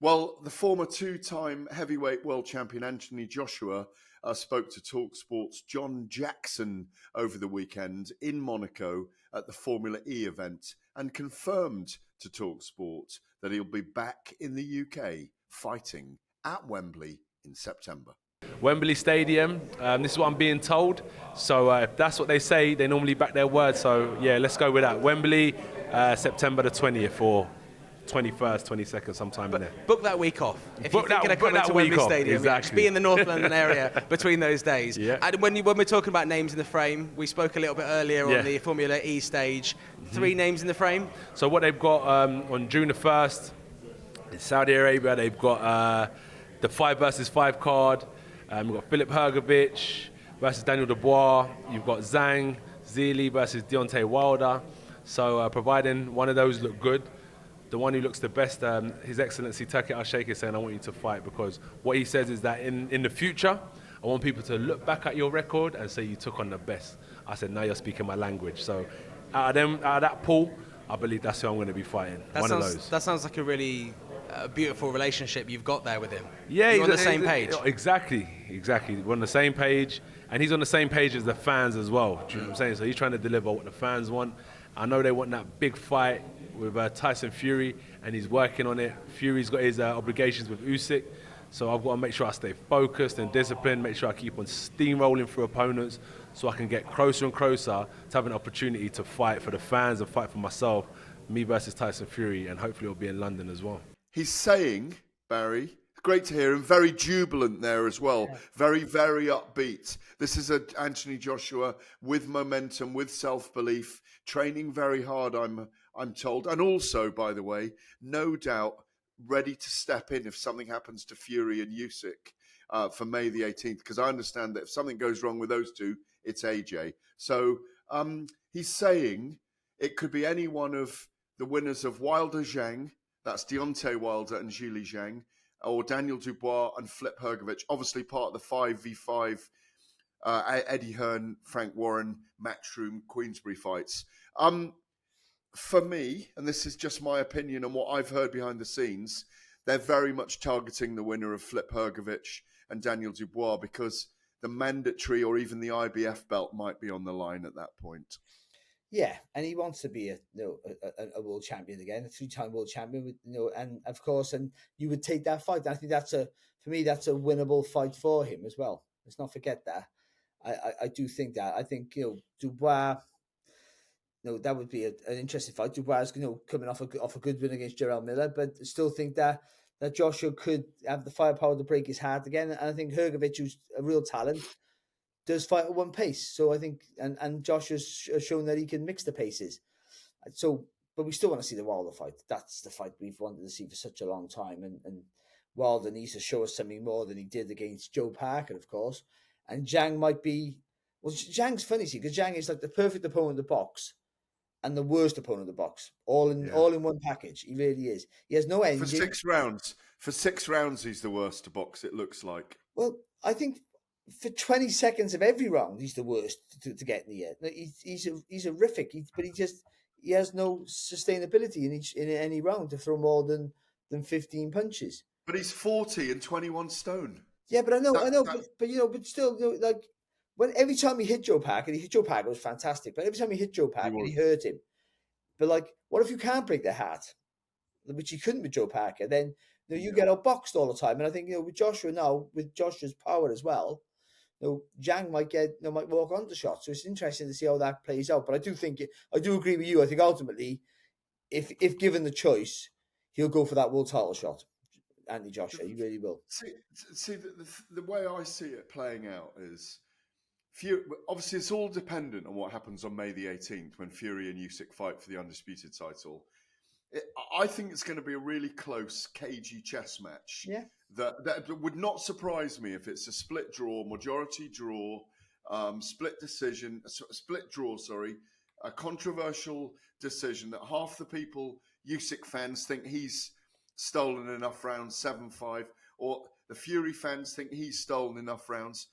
Well, the former two-time heavyweight world champion Anthony Joshua spoke to talkSPORT's John Jackson over the weekend in Monaco at the Formula E event and confirmed to talkSPORT that he'll be back in the UK fighting at Wembley in September. Wembley Stadium, this is what I'm being told. So if that's what they say, they normally back their word. So yeah, let's go with that. Wembley, September the 20th or 21st, 22nd, sometime in there. Book that week off. If Book you're thinking of coming to Wembley Stadium, exactly. Be in the North London area between those days. Yeah. And when we're talking about names in the frame, we spoke a little bit earlier on the Formula E stage. 3 names in the frame. So what they've got on June the 1st, in Saudi Arabia, they've got the 5 versus 5 card. We've got Filip Hrgović versus Daniel Dubois. You've got Zhang Zhili versus Deontay Wilder. So providing one of those look good, the one who looks the best, His Excellency Turki Al-Sheikh is saying, I want you to fight, because what he says is that in the future, I want people to look back at your record and say you took on the best. I said, now you're speaking my language. So out of that pool, I believe that's who I'm going to be fighting. One of those. That sounds like a really beautiful relationship you've got there with him. Yeah, you're on the same page. Exactly. We're on the same page, and he's on the same page as the fans as well. Do you know what I'm saying? So he's trying to deliver what the fans want. I know they want that big fight with Tyson Fury, and he's working on it. Fury's got his obligations with Usyk, so I've got to make sure I stay focused and disciplined, make sure I keep on steamrolling through opponents so I can get closer and closer to having an opportunity to fight for the fans and fight for myself, me versus Tyson Fury, and hopefully it'll be in London as well. He's saying, Barry, great to hear him, very jubilant there as well, very, very upbeat. This is Anthony Joshua with momentum, with self-belief, training very hard, I'm told. And also, by the way, no doubt ready to step in if something happens to Fury and Usyk for May the 18th, because I understand that if something goes wrong with those two, it's AJ. So he's saying it could be any one of the winners of Wilder Zhang, that's Deontay Wilder and Zhili Zhang, or Daniel Dubois and Filip Hrgović, obviously part of the 5v5 Eddie Hearn, Frank Warren, Matchroom, Queensberry fights. For me, and this is just my opinion and what I've heard behind the scenes, they're very much targeting the winner of Filip Hrgović and Daniel Dubois, because the mandatory or even the IBF belt might be on the line at that point. Yeah, and he wants to be a world champion again, a 3-time world champion. And of course, and you would take that fight. I think that's a winnable fight for him as well. Let's not forget that. I do think that. I think Dubois. That would be an interesting fight. Dubois, coming off a good win against Jarrell Miller, but still think that Joshua could have the firepower to break his heart again. And I think Hrgović, who's a real talent, does fight at one pace. So I think, and Josh has shown that he can mix the paces. So, but we still want to see the Wilder fight. That's the fight we've wanted to see for such a long time. And Wilder needs to show us something more than he did against Joe Parker, of course. And Zhang might be, Zhang's funny, see, because Zhang is like the perfect opponent in the box and the worst opponent in the box, all in one package. He really is. He has no engine. For 6 rounds, he's the worst to box, it looks like. Well, I think for 20 seconds of every round, he's the worst to get in the air. He's horrific, but he has no sustainability in any round to throw more than 15 punches. But he's 40 and 21 stone. Yeah, but I know, but still, like when every time he hit Joe Parker, it was fantastic. But every time he hit Joe Parker, he hurt him. But like, what if you can't break their heart, which he couldn't with Joe Parker? Then you get outboxed all the time. And I think with Joshua now, with Joshua's power as well, Zhang might walk on the shot. So it's interesting to see how that plays out. But I do agree with you. I think ultimately, if given the choice, he'll go for that world title shot. Anthony Joshua, he really will. See the way I see it playing out is, obviously it's all dependent on what happens on May the 18th when Fury and Usyk fight for the undisputed title. I think it's going to be a really close, cagey chess match. Yeah. That would not surprise me if it's a split draw, majority draw, split draw, a controversial decision that half the people, Usyk fans, think he's stolen enough rounds, 7-5, or the Fury fans think he's stolen enough rounds,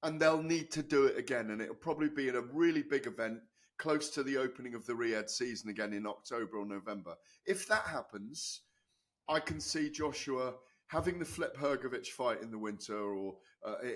and they'll need to do it again, and it'll probably be in a really big event close to the opening of the Riyadh season again in October or November. If that happens, I can see Joshua having the Flip Hrgovic fight in the winter or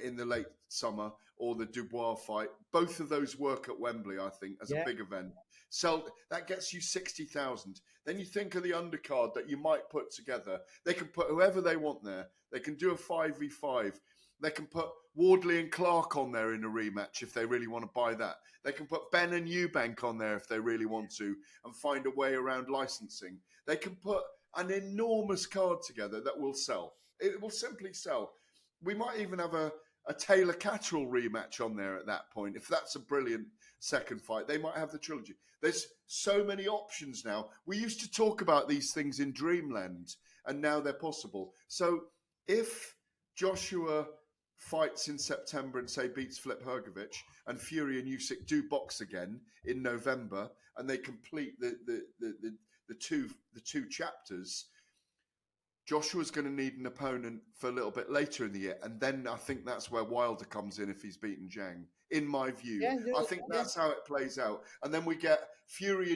in the late summer, or the Dubois fight. Both of those work at Wembley, I think, as a big event. So that gets you 60,000. Then you think of the undercard that you might put together. They can put whoever they want there. They can do a 5v5. They can put Wardley and Clark on there in a rematch if they really want to buy that. They can put Ben and Eubank on there if they really want to and find a way around licensing. They can put an enormous card together that will sell. It will simply sell. We might even have a Taylor Catterall rematch on there at that point. If that's a brilliant second fight, they might have the trilogy. There's so many options now. We used to talk about these things in dreamland, and now they're possible. So if Joshua fights in September and say beats Flip Hrgovic, and Fury and Usyk do box again in November, and they complete the two chapters, Joshua's going to need an opponent for a little bit later in the year, and then I think that's where Wilder comes in if he's beaten Zhang. In my view, I think that's how it plays out, and then we get Fury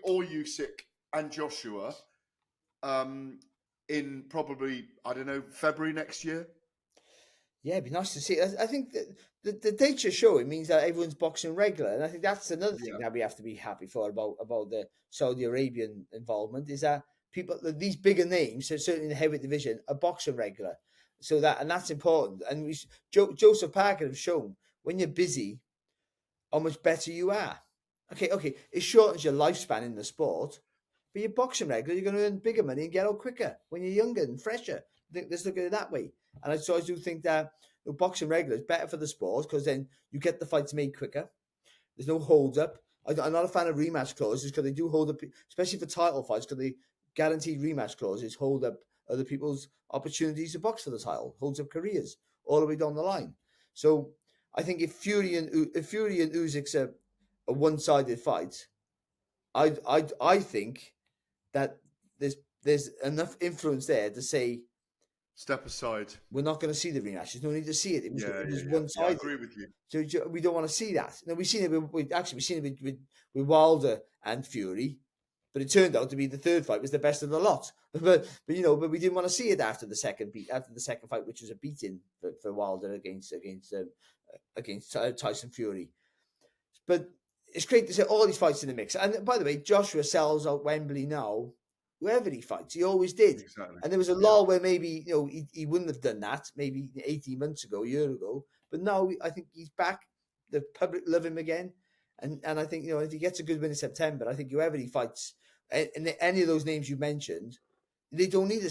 or Usyk and Joshua in probably, I don't know, February next year. Yeah, it'd be nice to see. I think that the dates are showing means that everyone's boxing regular, and I think that's another thing that we have to be happy for about the Saudi Arabian involvement, is that people, these bigger names, so certainly in the heavyweight division, are boxing regular. So that's important. And Joseph Parker have shown when you're busy, how much better you are. Okay, it shortens your lifespan in the sport, but you're boxing regular, you're going to earn bigger money and get out quicker when you're younger and fresher. Let's look at it that way. And so I do think that boxing regular is better for the sport, because then you get the fights made quicker. There's no hold up. I'm not a fan of rematch clauses, because they do hold up, especially for title fights, because they guaranteed rematch clauses hold up other people's opportunities to box for the title, holds up careers all the way down the line. So I think if Fury and Usyk's a one-sided fight, I think that there's enough influence there to say, step aside. We're not going to see the rematch. There's no need to see it. It was one-sided. Yeah, I agree with you. So we don't want to see that. Now, we've seen it with Wilder and Fury, but it turned out to be the third fight was the best of the lot. But we didn't want to see it after the second fight, which was a beating for Wilder against Tyson Fury. But it's great to see all these fights in the mix. And by the way, Joshua sells out Wembley now. Whoever he fights, he always did. Exactly. And there was a lull where maybe he wouldn't have done that maybe 18 months ago, a year ago. But now I think he's back. The public love him again, and I think if he gets a good win in September, I think whoever he fights, and any of those names you mentioned, they don't need a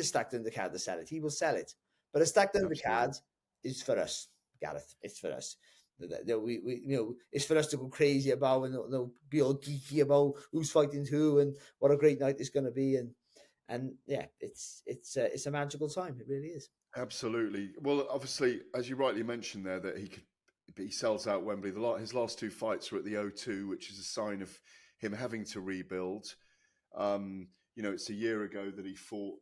stacked undercard to sell it. He will sell it, but a stacked undercard is for us, Gareth. It's for us. It's for us to go crazy about and be all geeky about who's fighting who and what a great night it's going to be, and yeah, it's a magical time. It really is. Absolutely. Well, obviously, as you rightly mentioned there, that he sells out Wembley. His last two fights were at the O2, which is a sign of him having to rebuild. It's a year ago that he fought.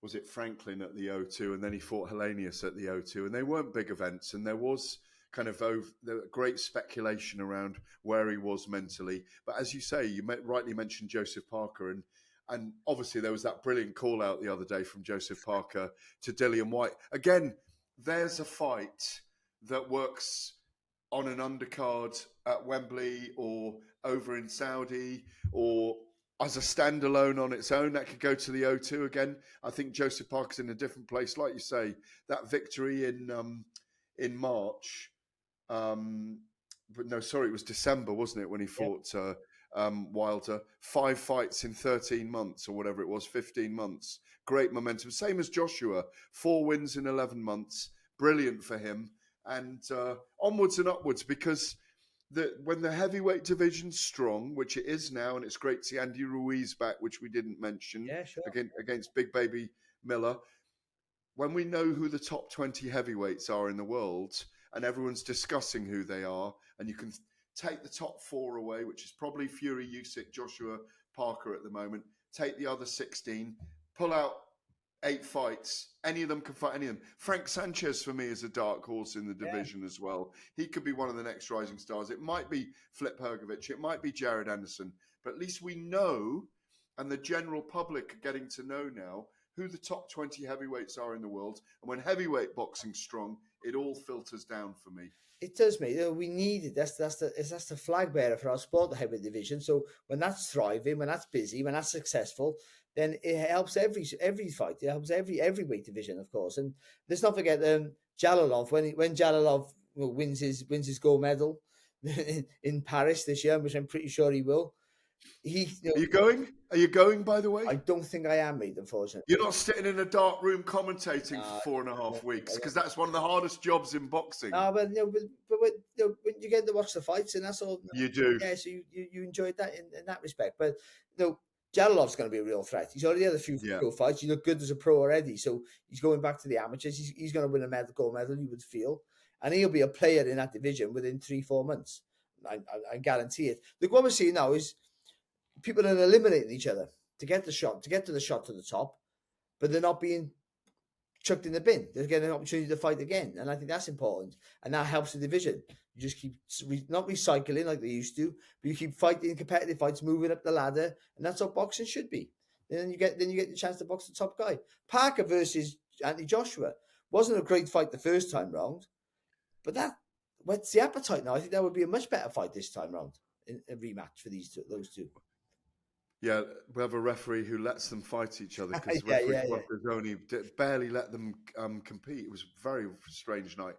Was it Franklin at the O2, and then he fought Hellenius at the O2, and they weren't big events, and there was kind of great speculation around where he was mentally. But as you say, you rightly mentioned Joseph Parker, and obviously there was that brilliant call out the other day from Joseph Parker to Dillian Whyte. Again, there's a fight that works on an undercard at Wembley or over in Saudi or as a standalone on its own. That could go to the O2 again. I think Joseph Parker's in a different place. Like you say, that victory in March, but no, sorry, it was December, wasn't it, when he fought Wilder? 5 fights in 13 months or whatever it was, 15 months. Great momentum. Same as Joshua, 4 wins in 11 months. Brilliant for him. And onwards and upwards, because when the heavyweight division's strong, which it is now, and it's great to see Andy Ruiz back, which we didn't mention, against Big Baby Miller. When we know who the top 20 heavyweights are in the world, and everyone's discussing who they are, and you can take the top 4 away, which is probably Fury, Usyk, Joshua, Parker at the moment, take the other 16, pull out 8 fights, any of them can fight any of them. Frank Sanchez, for me, is a dark horse in the division as well. He could be one of the next rising stars. It might be Flip Hrgovic, it might be Jared Anderson, but at least we know, and the general public are getting to know now who the top 20 heavyweights are in the world. And when heavyweight boxing's strong, it all filters down for me. It does, mate. We need it. That's the flag bearer for our sport, the heavyweight division. So when that's thriving, when that's busy, when that's successful, then it helps every fight. It helps every weight division, of course. And let's not forget Jalalov when Jalalov wins his gold medal in Paris this year, which I'm pretty sure he will. Are you going? Are you going, by the way? I don't think I am, mate, unfortunately. You're not sitting in a dark room commentating for 4.5 weeks, because that's one of the hardest jobs in boxing. No, but when you get to watch the fights, and that's all. You do. Yeah, so you enjoyed that in that respect. But Jalalov's going to be a real threat. He's already had a few pro fights. He looked good as a pro already, so he's going back to the amateurs. He's going to win a gold medal, you would feel. And he'll be a player in that division within 3-4 months. I guarantee it. Look, what we're seeing now is people are eliminating each other to get to the shot to the top, but they're not being chucked in the bin. They're getting an opportunity to fight again, and I think that's important, and that helps the division. You just keep not recycling like they used to, but you keep fighting competitive fights, moving up the ladder, and that's what boxing should be. And then you get the chance to box the top guy. Parker versus Anthony Joshua wasn't a great fight the first time round, but that whets the appetite now. I think that would be a much better fight this time round in a rematch for those two. Yeah, we have a referee who lets them fight each other because referee Quattroni barely let them compete. It was a very strange night.